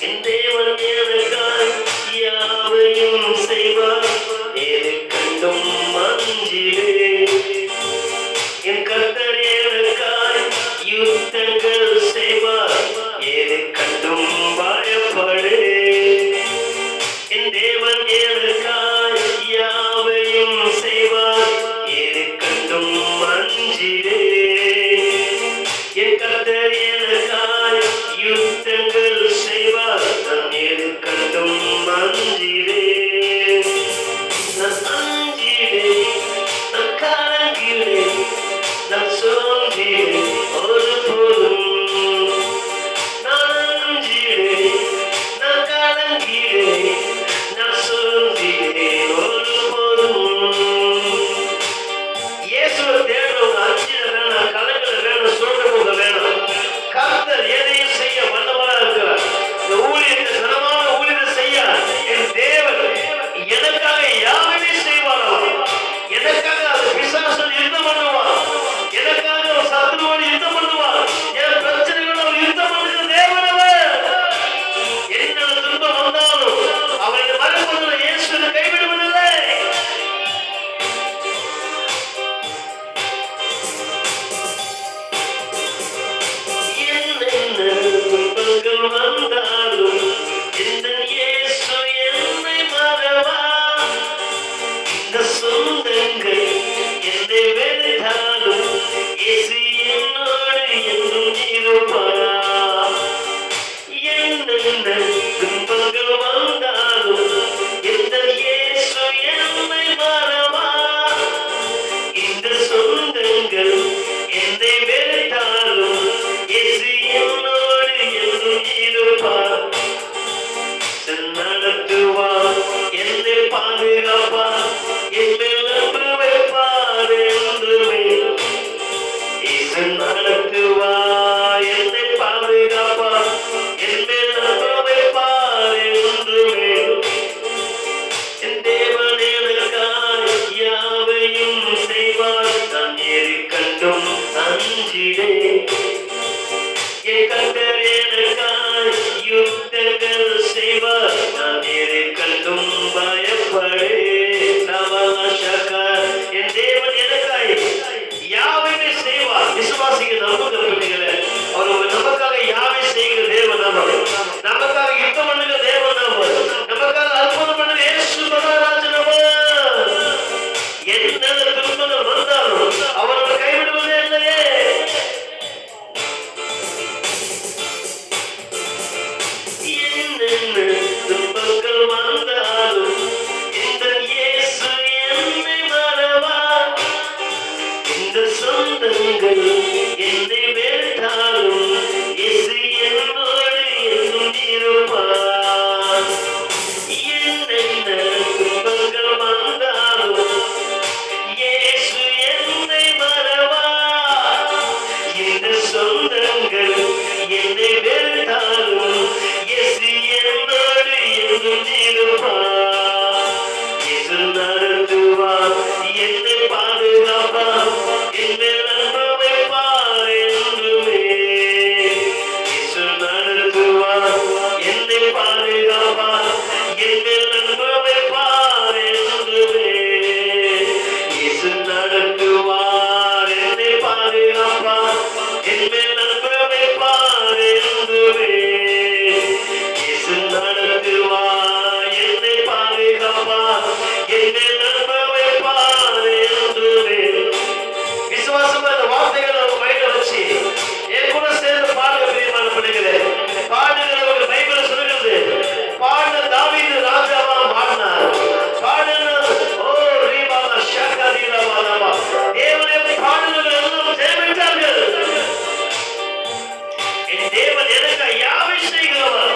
என் தேவன் எனக்காய் யாவையும் செய்வார், எது கண்டும் அஞ்சிடேன். என் கர்த்தர் எனக்காய் யுத்தங்கள் செய்வார், எது கண்டும் பயப்படேன். என் தேவன் எனக்காய் யாவையும் செய்வார், எது கண்டும் அஞ்சிடேன். என் கர்த்தர் எனக்காய் யுத்தங்கள் செய்வார், நான் எது கண்டும் அஞ்சிடேன். நான் அஞ்சிடேன், நான் கலங்கிடேன், நான் சோர்ந்திடேன் ஒருபோதும். நான் அஞ்சிடேன், நான் கலங்கிடேன், நான் சோர்ந்திடேன் ஒருபோதும். இயேசுவை தேடுறவங்க அஞ்சிட வேணாம், கலங்கிட வேணும், சோர்ந்து போக வேணும். கர்த்தர் எதையும் செய்ய வல்லவரா இருக்கிறார். இந்த ஊழியத்தை தனமான ஊழியத்தை செய்ய என் தேவன் எனக்காக யாருமே செய்வாராம். எனக்காக அது பிசாசன் யுத்தம் பண்ணுவான், எனக்காக ஒரு சத்துருவோடு யுத்தம் பண்ணுவான், என் பிரச்சனைகளோடு யுத்தம் பண்ணுகிற தேவன் அவர். என்ன துன்பம் வந்தாலும் அவரை மறுப்பதில் இயேசு கைவிடுவதில்லை. என்னென்ன துன்பங்கள் வந்தாலும் இந்த இயேசு என்னை மறவா. இந்த சொந்தங்கள் என்னை வெறுத்தாலும் இயேசு என்னோடு என்றும் இருப்பார். என்னென்ன துன்பங்கள் வந்தாலும் இந்த இயேசு என்னை மறவா. இந்த சொந்தங்கள் என்னை வெறுத்தாலும் இயேசு என்னோடு என்றும் இருப்பார். நடத்துவார், என்னை பாதுகாப்பார், என் மேல் அன்பு வைப்பார் என்றுமே. இயேசு நடத்துவார், என்னை பாதுகாப்பார், என் மேல் அன்பு வைப்பார் என்றுமே. என் தேவன் எனக்காய் யாவையும் செய்வார், நான் எது கண்டும் அஞ்சிடேன். என் கர்த்தர் எனக்காய் யுத்தங்கள் செய்வார், நான் எது கண்டும் பயப்படேன்.